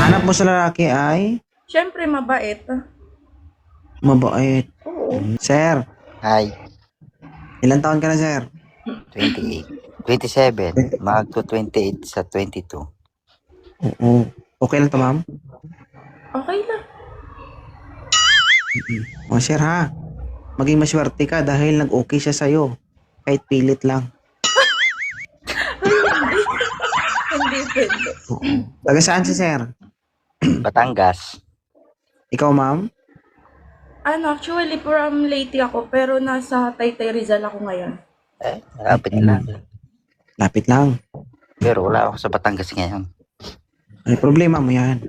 Hanap mo sa lalaki ay Siyempre, mabait. mabait. Oo. Sir, Hi, ilang taon ka na, sir? 28. 27. Magto 28 sa 22. Oo. Okay lang to, ma'am? Okay lang. O, sir, ha? Maging maswerte ka dahil nag-okay siya sa'yo. Kahit pilit lang. Hindi pwede. Oo. Taga saan si sir? Batangas. Ikaw, ma'am? Actually, from Leyte ako, pero nasa Taytay Rizal ako ngayon. Malapit lang. Lapit lang. Pero wala ako sa Batangas ngayon. Ano problema mo yan?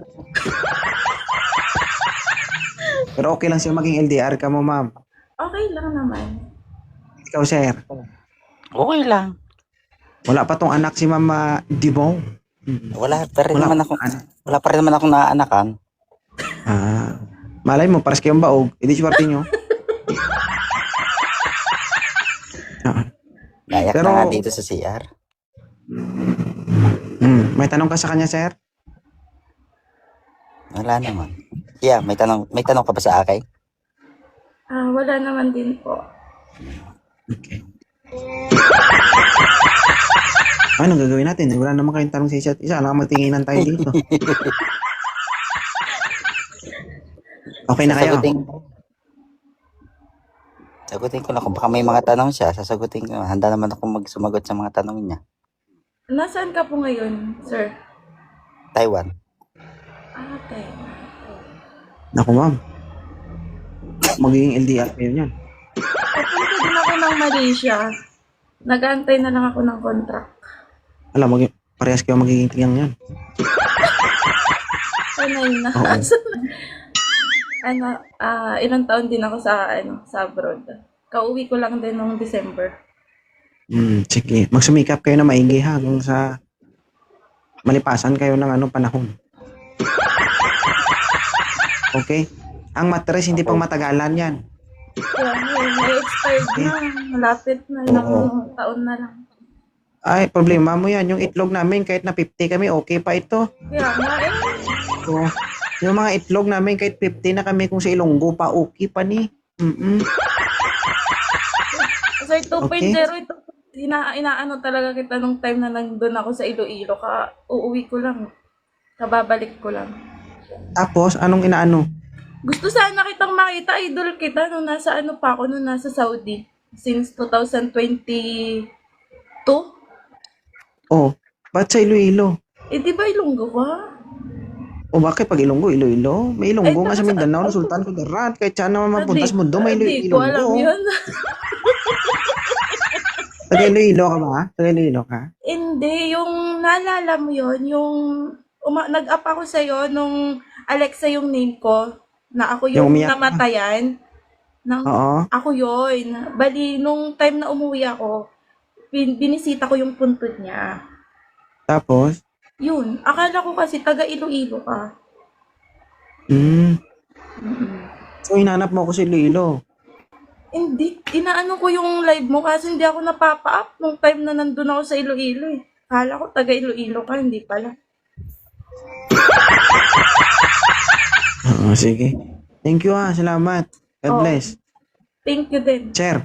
Pero okay lang siya maging LDR ka mo, ma'am. Okay lang naman. Ikaw, sir. Okay lang. Wala pa tong anak si Mama Dibong. Wala pa rin Wala naman pa ako. anak. Wala pa rin naman akong naanakan. Malay mo, pares kayong baog. Hindi swerte nyo. Nayak Pero- na nga dito sa CR. May tanong ka sa kanya, sir? Wala naman. Yeah, may tanong ka ba sa akin? Wala naman din po. Okay. Ano gagawin natin? Wala naman kayong tanong sa isa't isa. Alam magtinginan tayo dito. Okay na kayo? Sagutin ko lang kung baka may mga tanong siya. Sasagutin ko. Handa naman ako sumagot sa mga tanong niya. Nasaan ka po ngayon, sir? Taiwan. Okay. Naku, ma'am. Magiging LDR kayo niyan. Papunta din ako ng Malaysia. Nag-aantay na lang ako ng contract. Alam, parehas kayo magiging tiyang yan. Sanay na. Ilang taon din ako sa abroad. Kauwi ko lang din noong December. Sige. Magsumikap kayo na maigi ha. Kung sa malipasan kayo ng panahon. Okay? Ang matres hindi pang matagalan yan. Kaya may expired na. Malapit na. Ilang taon na lang. Ay, problema mo yan. Yung itlog namin, kahit na 50 kami, okay pa ito. Kaya nga eh. So, yung mga itlog namin, kahit 50 na kami, kung sa Ilonggo pa, okay pa ni. So 2.0 ito. Inaano talaga kita nung time na nandun ako sa Iloilo. Uuwi ko lang. Kababalik ko lang. Tapos, anong inaano? Gusto sana kitang makita, idol kita nung nasa pa ako, nung nasa Saudi. Since 2022. Oh, ba't sa Iloilo? Di ba Ilonggo ka? O bakit pag Ilonggo, Iloilo? May Ilonggo Ay, nga sa nasa- Mindanao, Sultan Kudarat. Kahit saan naman mapuntas mo doon, may Hindi ko alam Ilonggo. yun. Taga Iloilo ka ba? Taga Iloilo ka? Hindi, yung naalala mo yun, yung nag-up ako sa'yo nung Alexa yung name ko, na ako Yung yung umiyak ka? namatayan. Oo. Ako yun. Bali, nung time na umuwi ako, binisita ko yung puntod niya. Tapos, Yun, akala ko kasi taga Iloilo ka. so hinanap mo ko si Iloilo. Hindi, inaano ko yung live mo kasi hindi ako napapa-up nung time na nandun ako sa Iloilo eh. Akala ko taga Iloilo ka, hindi pala. Oo, sige. Thank you salamat. God Oo. bless. Thank you din. Sir,